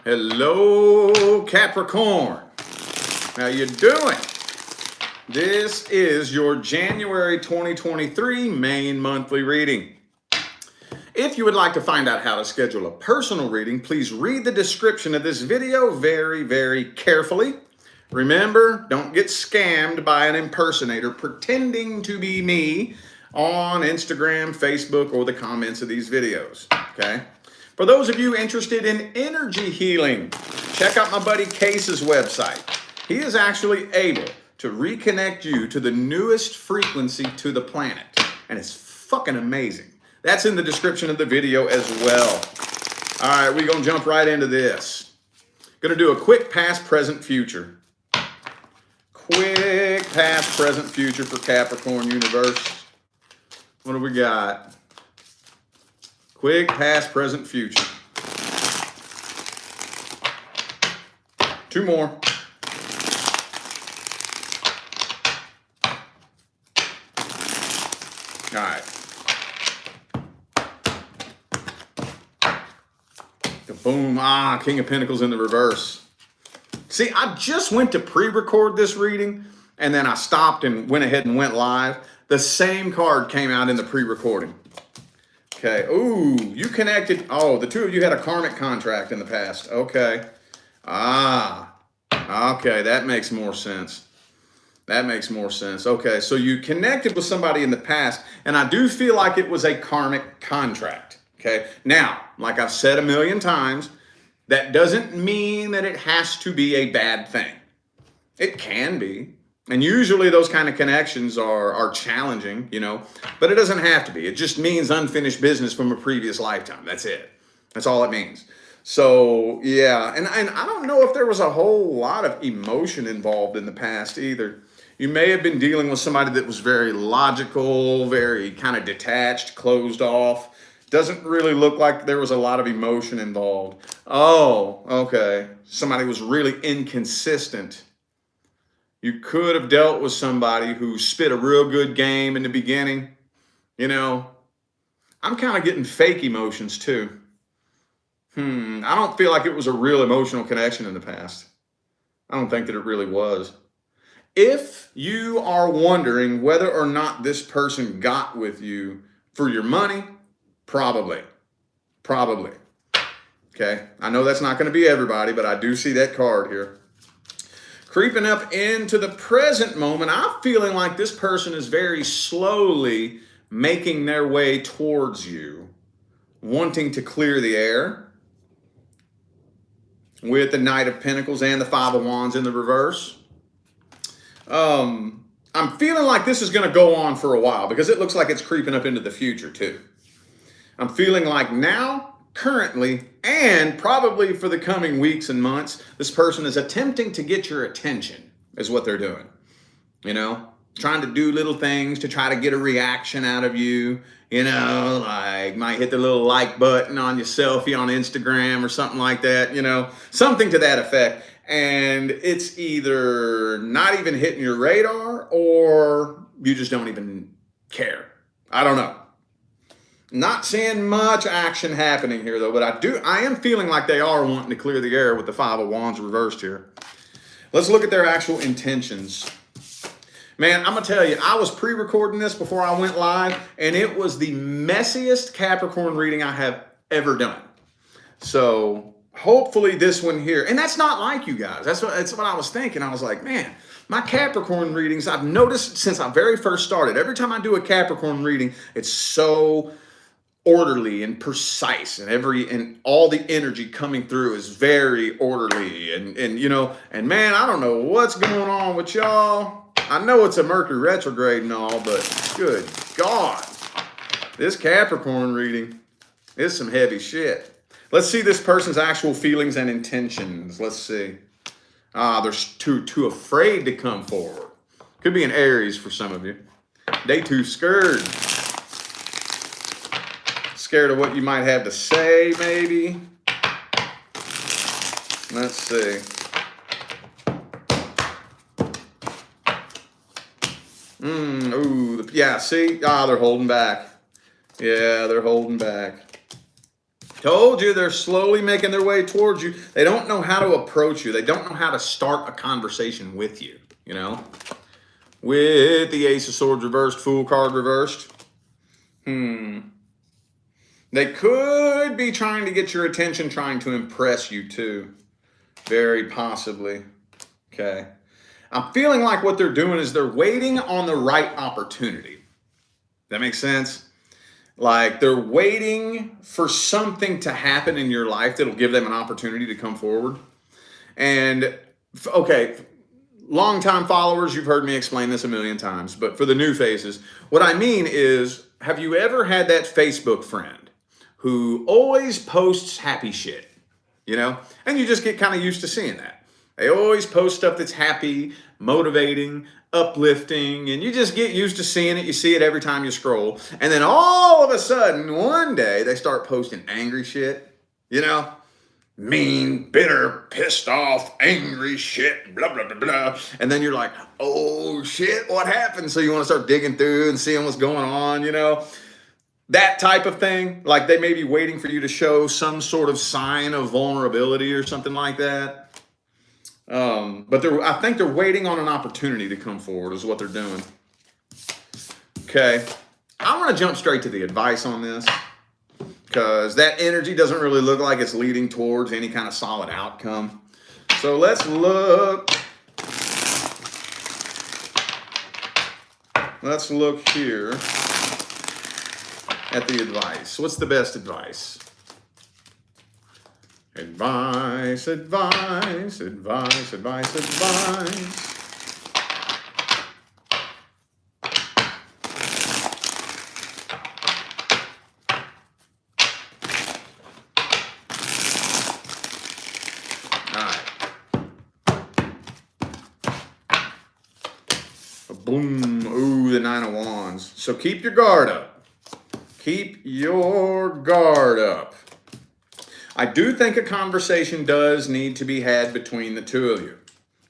Hello, Capricorn. How you doing? This is your January 2023 main monthly reading. If you would like to find out how to schedule a personal reading, please read the description of this video very, very carefully. Remember, don't get scammed by an impersonator pretending to be me on Instagram, Facebook, or the comments of these videos, okay? For those of you interested in energy healing, check out my buddy Case's website. He is actually able to reconnect you to the newest frequency to the planet, and it's fucking amazing. That's in the description of the video as well. All right, we're gonna jump right into this. Gonna do a quick past, present, future. Quick past, present, future for Capricorn universe. What do we got? Quick past, present, future. Two more. All right. Boom. King of Pentacles in the reverse. See, I just went to pre-record this reading, and then I stopped and went ahead and went live. The same card came out in the pre-recording. Okay. Ooh, you connected. Oh, the two of you had a karmic contract in the past. Okay. Okay. That makes more sense. That makes more sense. Okay. So you connected with somebody in the past, and I do feel like it was a karmic contract. Okay. Now, like I've said a million times, that doesn't mean that it has to be a bad thing. It can be. And usually those kind of connections are challenging, you know, but it doesn't have to be. It just means unfinished business from a previous lifetime. That's it. That's all it means. So, yeah. And I don't know if there was a whole lot of emotion involved in the past either. You may have been dealing with somebody that was very logical, very kind of detached, closed off. Doesn't really look like there was a lot of emotion involved. Oh, okay. Somebody was really inconsistent. You could have dealt with somebody who spit a real good game in the beginning. You know, I'm kind of getting fake emotions too. I don't feel like it was a real emotional connection in the past. I don't think that it really was. If you are wondering whether or not this person got with you for your money, probably. Okay, I know that's not going to be everybody, but I do see that card here. Creeping up into the present moment, I'm feeling like this person is very slowly making their way towards you, wanting to clear the air with the Knight of Pentacles and the Five of Wands in the reverse. I'm feeling like this is going to go on for a while because it looks like it's creeping up into the future too. I'm feeling like now, currently, and probably for the coming weeks and months, this person is attempting to get your attention, is what they're doing. You know, trying to do little things to try to get a reaction out of you. You know, like might hit the little like button on your selfie on Instagram or something like that, you know, something to that effect. And it's either not even hitting your radar or you just don't even care. I don't know. Not seeing much action happening here though, but I am feeling like they are wanting to clear the air with the Five of Wands reversed here. Let's look at their actual intentions. Man, I'm gonna tell you, I was pre-recording this before I went live, and it was the messiest Capricorn reading I have ever done. So hopefully this one here, and that's not like you guys. That's what I was thinking. I was like, man, my Capricorn readings, I've noticed since I very first started, every time I do a Capricorn reading, it's so orderly and precise, and all the energy coming through is very orderly, and you know, and man, I don't know what's going on with y'all. I know it's a Mercury retrograde and all, but good God, this Capricorn reading is some heavy shit. Let's see this person's actual feelings and intentions. Let's see. They're too afraid to come forward. Could be an Aries for some of you. They too scared. Scared of what you might have to say, maybe. Let's see. Yeah, see? They're holding back. Yeah, they're holding back. Told you they're slowly making their way towards you. They don't know how to approach you. They don't know how to start a conversation with you, you know? With the Ace of Swords reversed, Fool card reversed. They could be trying to get your attention, trying to impress you too. Very possibly. Okay. I'm feeling like what they're doing is they're waiting on the right opportunity. That makes sense? Like they're waiting for something to happen in your life that'll give them an opportunity to come forward. And okay, longtime followers, you've heard me explain this a million times, but for the new faces, what I mean is, have you ever had that Facebook friend who always posts happy shit, you know? And you just get kind of used to seeing that. They always post stuff that's happy, motivating, uplifting, and you just get used to seeing it. You see it every time you scroll. And then all of a sudden, one day, they start posting angry shit, you know? Mean, bitter, pissed off, angry shit, blah, blah, blah, blah. And then you're like, oh shit, what happened? So you want to start digging through and seeing what's going on, you know? That type of thing. Like they may be waiting for you to show some sort of sign of vulnerability or something like that. But I think they're waiting on an opportunity to come forward is what they're doing. Okay. I'm going to jump straight to the advice on this because that energy doesn't really look like it's leading towards any kind of solid outcome. So let's look. Let's look here at the advice. What's the best advice? Advice, advice, advice, advice, advice. All right. Boom. Ooh, the Nine of Wands. So keep your guard up. Keep your guard up. I do think a conversation does need to be had between the two of you,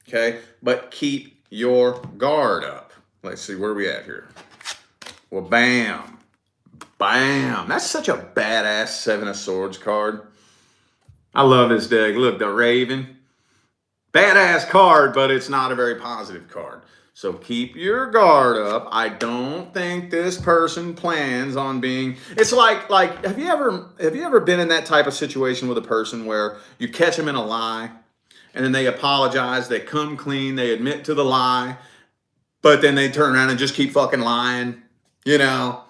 okay? But keep your guard up. Let's see, where are we at here? Well, bam. Bam. That's such a badass Seven of Swords card. I love this deck. Look, the Raven. Badass card, but it's not a very positive card. So keep your guard up. I don't think this person plans on being. It's like have you ever been in that type of situation with a person where you catch them in a lie and then they apologize, they come clean, they admit to the lie, but then they turn around and just keep fucking lying, you know?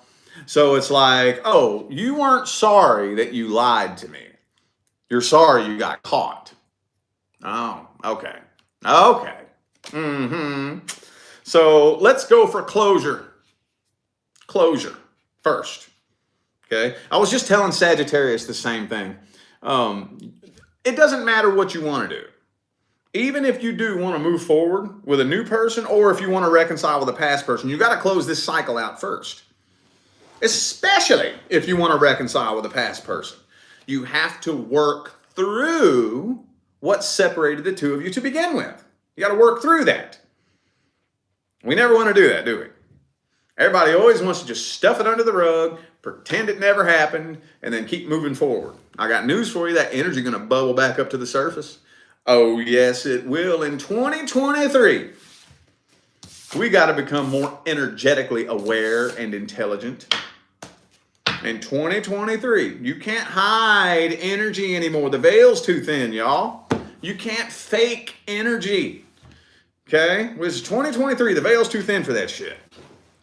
So it's like, "Oh, you weren't sorry that you lied to me. You're sorry you got caught." Oh, okay. Okay. Mm-hmm. So let's go for closure. Closure first. Okay. I was just telling Sagittarius the same thing. It doesn't matter what you want to do. Even if you do want to move forward with a new person, or if you want to reconcile with a past person, you got to close this cycle out first. Especially if you want to reconcile with a past person. You have to work through what separated the two of you to begin with. You got to work through that. We never want to do that, do we? Everybody always wants to just stuff it under the rug, pretend it never happened, and then keep moving forward. I got news for you. That energy is going to bubble back up to the surface. Oh, yes, it will. In 2023, we got to become more energetically aware and intelligent. In 2023, you can't hide energy anymore. The veil's too thin, y'all. You can't fake energy. Okay? It's 2023. The veil's too thin for that shit.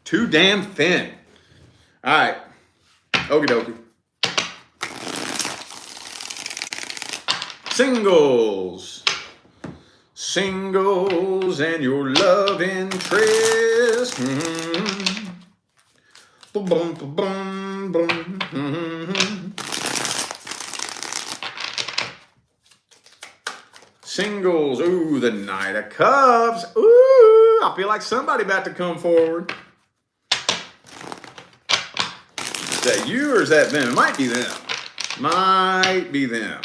Too damn thin. All right. Okie dokie. Singles. Singles and your love interest. Mm-hmm. Boom, boom, boom, boom, boom. Mm-hmm. Singles. Ooh, the Knight of Cups. Ooh, I feel like somebody about to come forward. Is that you or is that them? It might be them. Might be them.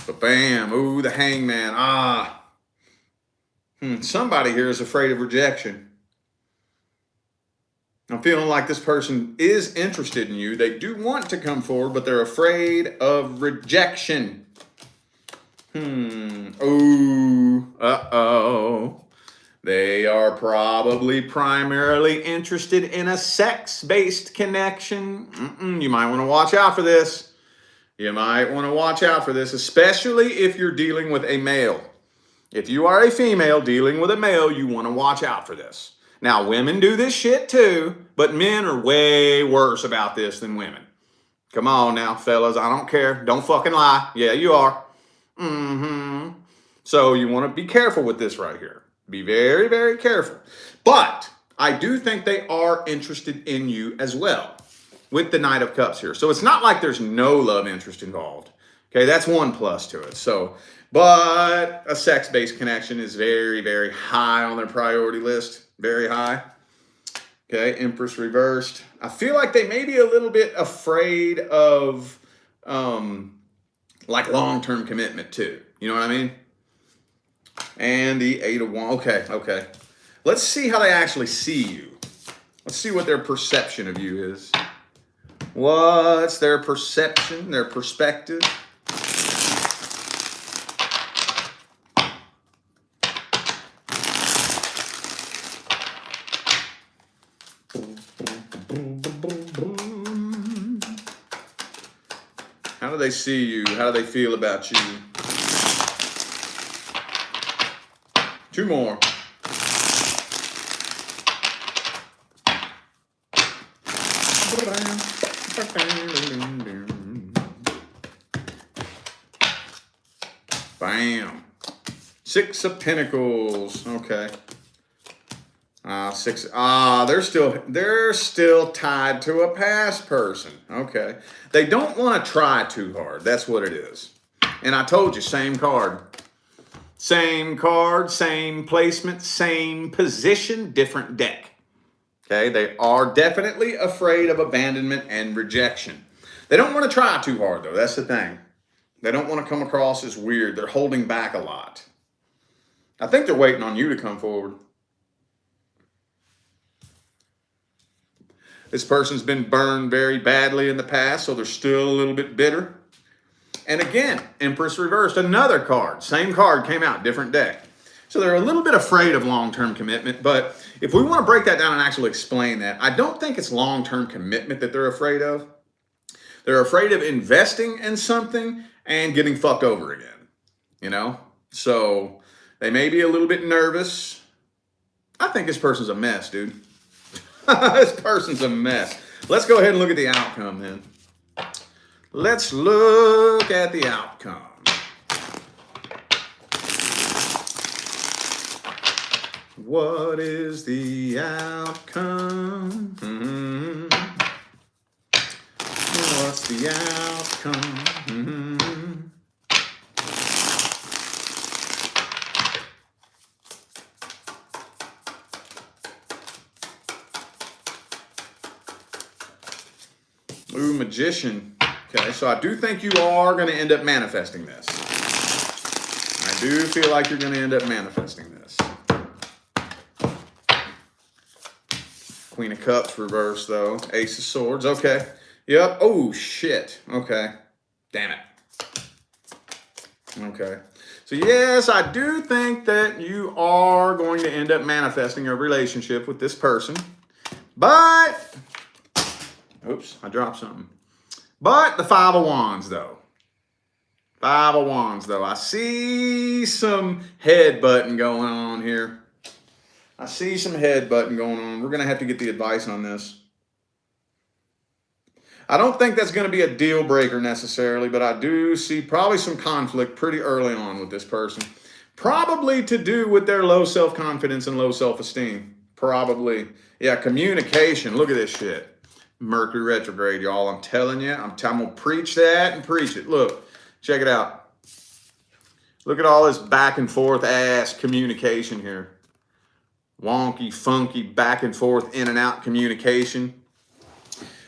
But bam. Ooh, the Hangman. Ah. Somebody here is afraid of rejection. I'm feeling like this person is interested in you. They do want to come forward, but they're afraid of rejection. Ooh. Uh-oh. They are probably primarily interested in a sex-based connection. You might want to watch out for this. You might want to watch out for this, especially if you're dealing with a male. If you are a female dealing with a male, you want to watch out for this. Now, women do this shit too, but men are way worse about this than women. Come on now, fellas. I don't care. Don't fucking lie. Yeah, you are. So you want to be careful with this right here. Be very, very careful. But I do think they are interested in you as well with the Knight of Cups here. So it's not like there's no love interest involved. Okay, that's one plus to it. So, but a sex-based connection is very, very high on their priority list. Very high. Okay, Empress reversed. I feel like they may be a little bit afraid of like long-term commitment too. You know what I mean? And the 8 of Wands. Okay. Let's see how they actually see you. Let's see what their perception of you is. What's their perception, their perspective? How do they see you? How do they feel about you? 2 more. Bam. 6 of Pentacles. Okay. 6. They're still tied to a past person. Okay. They don't want to try too hard. That's what it is. And I told you, same card. Same card, same placement, same position, different deck. Okay, they are definitely afraid of abandonment and rejection. They don't want to try too hard, though. That's the thing. They don't want to come across as weird. They're holding back a lot. I think they're waiting on you to come forward. This person's been burned very badly in the past, so they're still a little bit bitter. And again, Empress reversed, another card. Same card came out, different deck. So they're a little bit afraid of long-term commitment, but if we want to break that down and actually explain that, I don't think it's long-term commitment that they're afraid of. They're afraid of investing in something and getting fucked over again, you know? So they may be a little bit nervous. I think this person's a mess, dude. This person's a mess. Let's go ahead and look at the outcome then. Let's look at the outcome. What is the outcome? What's the outcome? Ooh, Magician. Okay, so I do think you are going to end up manifesting this. I do feel like you're going to end up manifesting this. Queen of Cups reversed, though. Ace of Swords. Okay. Yep. Oh, shit. Okay. Damn it. Okay. So, yes, I do think that you are going to end up manifesting a relationship with this person. But, oops, I dropped something. But the 5 of Wands, though. 5 of Wands, though. I see some headbutting going on here. I see some headbutting going on. We're going to have to get the advice on this. I don't think that's going to be a deal breaker necessarily, but I do see probably some conflict pretty early on with this person. Probably to do with their low self-confidence and low self-esteem. Probably. Yeah, communication. Look at this shit. Mercury retrograde, y'all. I'm telling you. I'm going to preach that and preach it. Look. Check it out. Look at all this back and forth ass communication here. Wonky, funky, back and forth, in and out communication.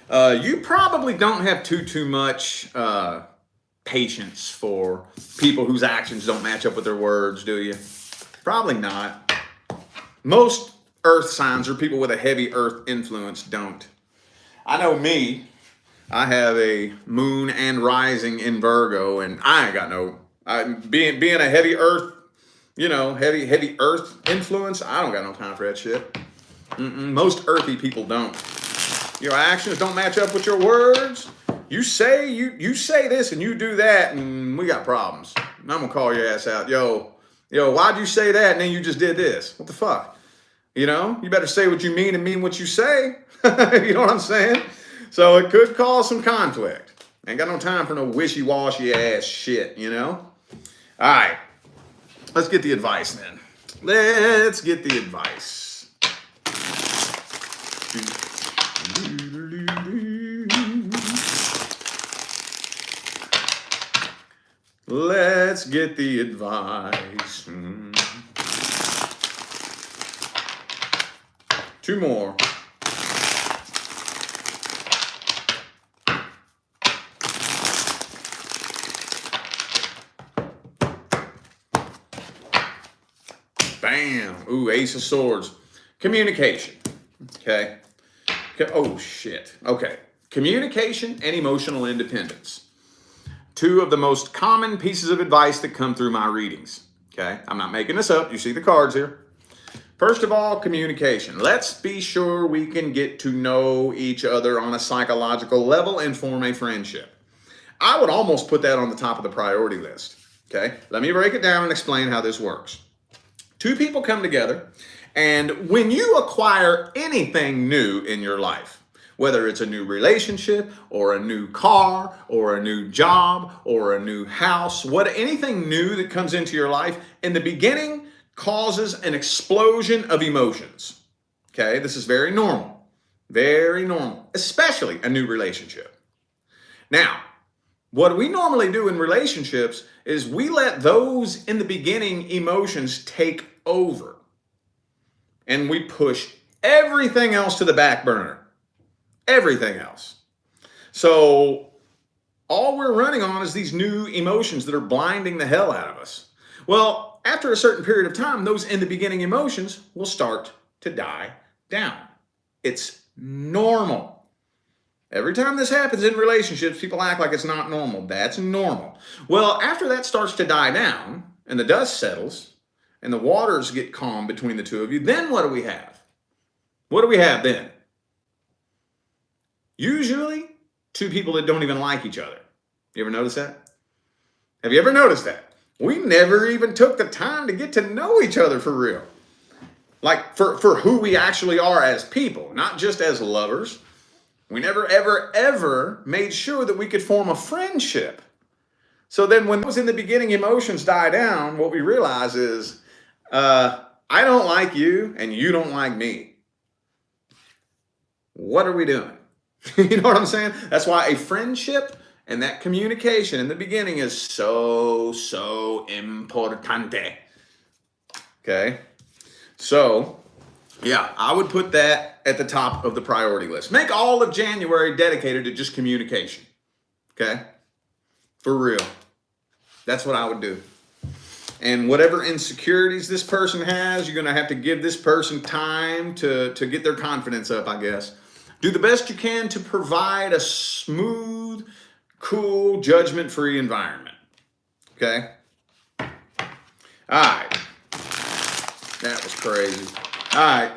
You probably don't have too much patience for people whose actions don't match up with their words, do you? Probably not. Most earth signs or people with a heavy earth influence don't. I know me. I have a moon and rising in Virgo, and I ain't got no. Being a heavy earth, heavy earth influence. I don't got no time for that shit. Most earthy people don't. Your actions don't match up with your words. You say this and you do that, and we got problems. I'm gonna call your ass out. Yo, why'd you say that and then you just did this? What the fuck? You better say what you mean and mean what you say. You know what I'm saying? So it could cause some conflict. Ain't got no time for no wishy-washy ass shit, All right. Let's get the advice then. Let's get the advice. Let's get the advice. Two more. Bam. Ooh, Ace of Swords. Communication. Okay. Oh, shit. Okay. Communication and emotional independence. Two of the most common pieces of advice that come through my readings. Okay. I'm not making this up. You see the cards here. First of all, communication. Let's be sure we can get to know each other on a psychological level and form a friendship. I would almost put that on the top of the priority list. Okay. Let me break it down and explain how this works. Two people come together, and when you acquire anything new in your life, whether it's a new relationship or a new car or a new job or a new house, anything new that comes into your life, in the beginning causes an explosion of emotions. Okay, this is very normal, especially a new relationship. Now, what we normally do in relationships is we let those in the beginning emotions take over. And we push everything else to the back burner. Everything else. So all we're running on is these new emotions that are blinding the hell out of us. Well, after a certain period of time, those in the beginning emotions will start to die down. It's normal. Every time this happens in relationships, people act like it's not normal. That's normal. Well, after that starts to die down and the dust settles and the waters get calm between the two of you, then what do we have? What do we have then? Usually, two people that don't even like each other. You ever notice that? Have you ever noticed that? We never even took the time to get to know each other for real. Like for who we actually are as people, not just as lovers. We never, ever, ever made sure that we could form a friendship. So then when those in the beginning emotions die down, what we realize is, I don't like you and you don't like me. What are we doing? You know what I'm saying? That's why a friendship and that communication in the beginning is so importante. Okay? So, yeah, I would put that at the top of the priority list. Make all of January dedicated to just communication. Okay? For real. That's what I would do. And whatever insecurities this person has, you're going to have to give this person time to get their confidence up, I guess. Do the best you can to provide a smooth, cool, judgment-free environment. Okay? All right. That was crazy. All right.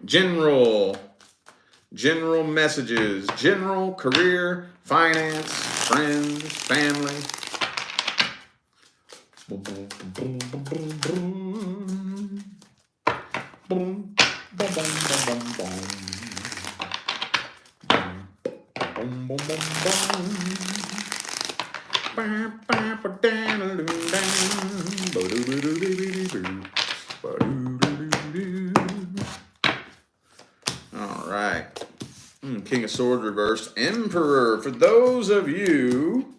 General messages. General, career, finance, friends, family. All right. King of Swords reversed. Emperor. For those of you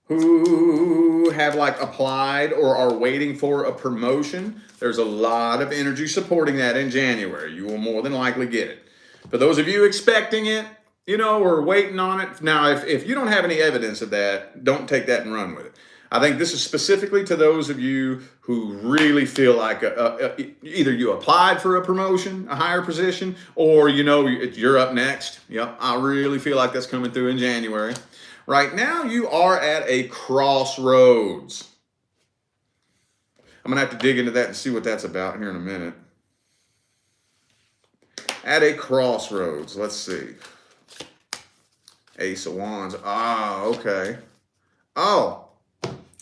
who have applied or are waiting for a promotion, there's a lot of energy supporting that in January. You will more than likely get it. For those of you expecting it, or waiting on it, now if you don't have any evidence of that, don't take that and run with it. I think this is specifically to those of you who really feel like either you applied for a promotion, a higher position, or you're up next. Yep, I really feel like that's coming through in January. Right now, you are at a crossroads. I'm going to have to dig into that and see what that's about here in a minute. At a crossroads. Let's see. Ace of Wands. Ah, okay. Oh.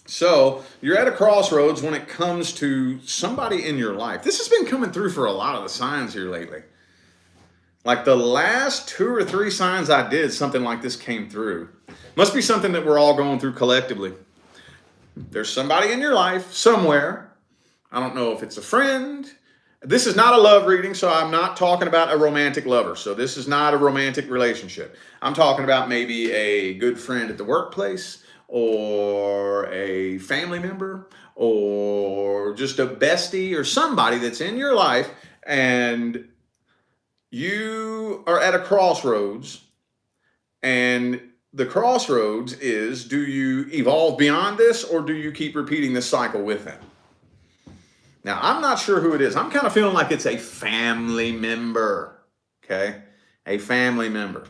So you're at a crossroads when it comes to somebody in your life. This has been coming through for a lot of the signs here lately. Like the last 2 or 3 signs I did, something like this came through. Must be something that we're all going through collectively. There's somebody in your life somewhere. I don't know if it's a friend. This is not a love reading, so I'm not talking about a romantic lover. So this is not a romantic relationship. I'm talking about maybe a good friend at the workplace, or a family member, or just a bestie, or somebody that's in your life, and you are at a crossroads, and the crossroads is, do you evolve beyond this, or do you keep repeating this cycle with them? Now, I'm not sure who it is. I'm kind of feeling like it's a family member, okay? A family member.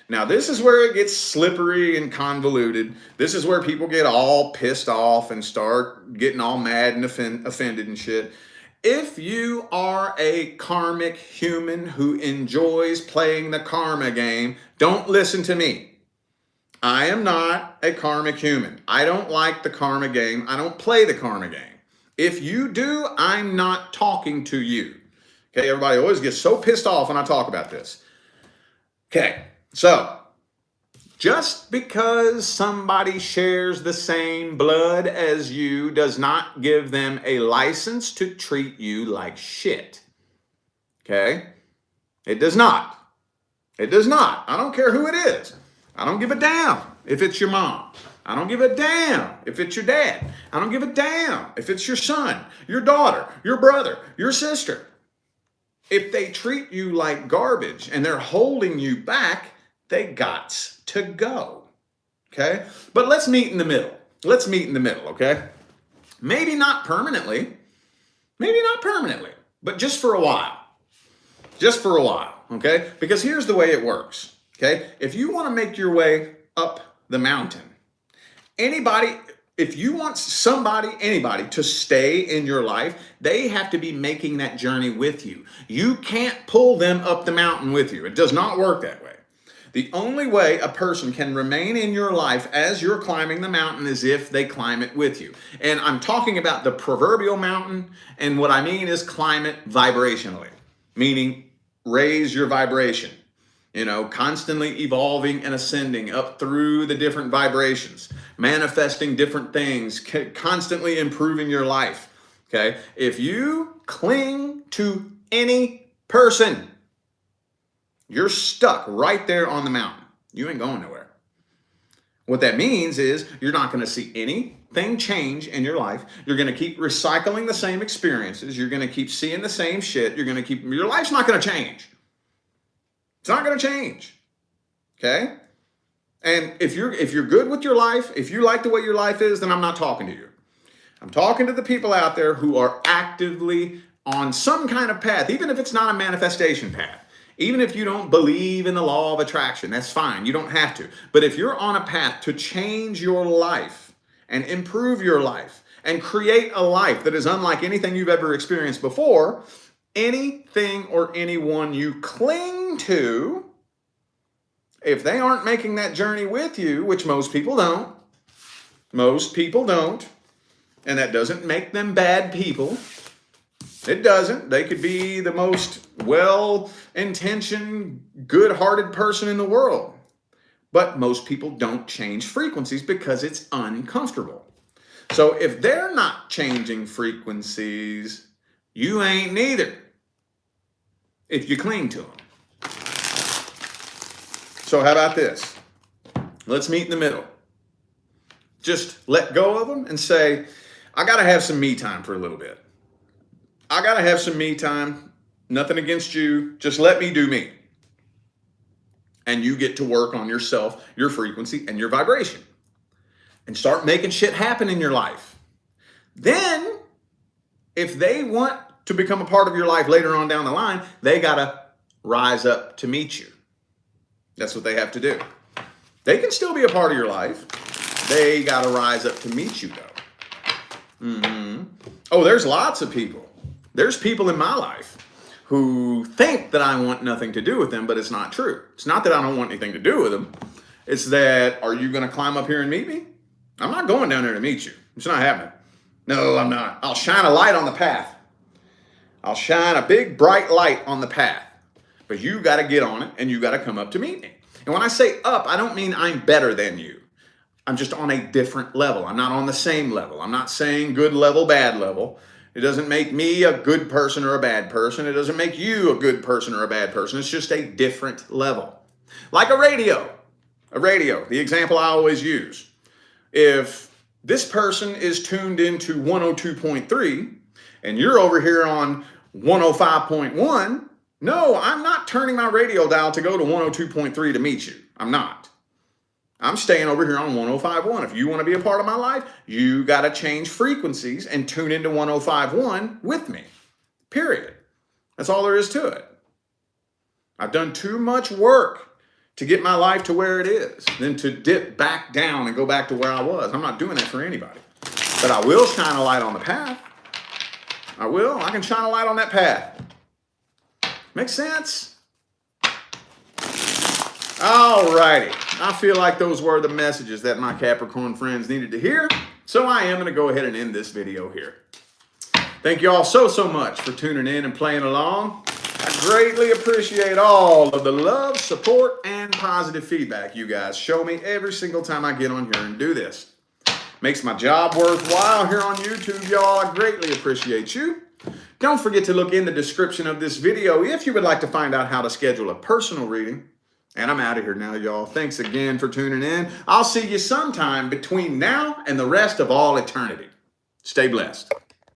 Now, this is where it gets slippery and convoluted. This is where people get all pissed off and start getting all mad and offended and shit. If you are a karmic human who enjoys playing the karma game, don't listen to me. I am not a karmic human. I don't like the karma game. I don't play the karma game. If you do, I'm not talking to you. Okay, everybody always gets so pissed off when I talk about this. Okay. So, just because somebody shares the same blood as you does not give them a license to treat you like shit. Okay? It does not. It does not. I don't care who it is. I don't give a damn if it's your mom. I don't give a damn if it's your dad. I don't give a damn if it's your son, your daughter, your brother, your sister. If they treat you like garbage and they're holding you back, they gots to go, okay? But let's meet in the middle. Let's meet in the middle, okay? Maybe not permanently. Maybe not permanently, but just for a while. Just for a while, okay? Because here's the way it works, okay? If you want to make your way up the mountain, if you want anybody to stay in your life, they have to be making that journey with you. You can't pull them up the mountain with you. It does not work that way. The only way a person can remain in your life as you're climbing the mountain is if they climb it with you. And I'm talking about the proverbial mountain, and what I mean is climb it vibrationally, meaning raise your vibration. Constantly evolving and ascending up through the different vibrations, manifesting different things, constantly improving your life, okay? If you cling to any person, you're stuck right there on the mountain. You ain't going nowhere. What that means is you're not going to see anything change in your life. You're going to keep recycling the same experiences. You're going to keep seeing the same shit. Your life's not going to change. It's not going to change, okay? And if you're good with your life, if you like the way your life is, then I'm not talking to you. I'm talking to the people out there who are actively on some kind of path, even if it's not a manifestation path. Even if you don't believe in the law of attraction, that's fine. You don't have to. But if you're on a path to change your life and improve your life and create a life that is unlike anything you've ever experienced before, anything or anyone you cling to, if they aren't making that journey with you, which most people don't, and that doesn't make them bad people. It doesn't. They could be the most well-intentioned, good-hearted person in the world. But most people don't change frequencies because it's uncomfortable. So if they're not changing frequencies, you ain't neither, if you cling to them. So how about this? Let's meet in the middle. Just let go of them and say, I got to have some me time for a little bit. I got to have some me time. Nothing against you. Just let me do me. And you get to work on yourself, your frequency, and your vibration. and start making shit happen in your life. Then, if they want to become a part of your life later on down the line, they got to rise up to meet you. That's what they have to do. They can still be a part of your life. They got to rise up to meet you, though. Oh, there's lots of people. There's people in my life who think that I want nothing to do with them, but it's not true. It's not that I don't want anything to do with them. It's that, are you going to climb up here and meet me? I'm not going down there to meet you. It's not happening. No, I'm not. I'll shine a light on the path. I'll shine a big bright light on the path. But you got to get on it and you got to come up to meet me. And when I say up, I don't mean I'm better than you. I'm just on a different level. I'm not on the same level. I'm not saying good level, bad level. It doesn't make me a good person or a bad person. It doesn't make you a good person or a bad person. It's just a different level. Like a radio. A radio, the example I always use. If this person is tuned into 102.3 and you're over here on 105.1, no, I'm not turning my radio dial to go to 102.3 to meet you. I'm not. I'm staying over here on 105.1. If you want to be a part of my life, you got to change frequencies and tune into 105.1 with me. Period. That's all there is to it. I've done too much work to get my life to where it is than to dip back down and go back to where I was. I'm not doing that for anybody. But I will shine a light on the path. I will. I can shine a light on that path. Makes sense? All righty. I feel like those were the messages that my Capricorn friends needed to hear. So I am going to go ahead and end this video here. Thank you all so much for tuning in and playing along. I greatly appreciate all of the love, support, and positive feedback you guys show me every single time I get on here and do this. Makes my job worthwhile here on YouTube, y'all. I greatly appreciate you. Don't forget to look in the description of this video if you would like to find out how to schedule a personal reading. And I'm out of here now, y'all. Thanks again for tuning in. I'll see you sometime between now and the rest of all eternity. Stay blessed.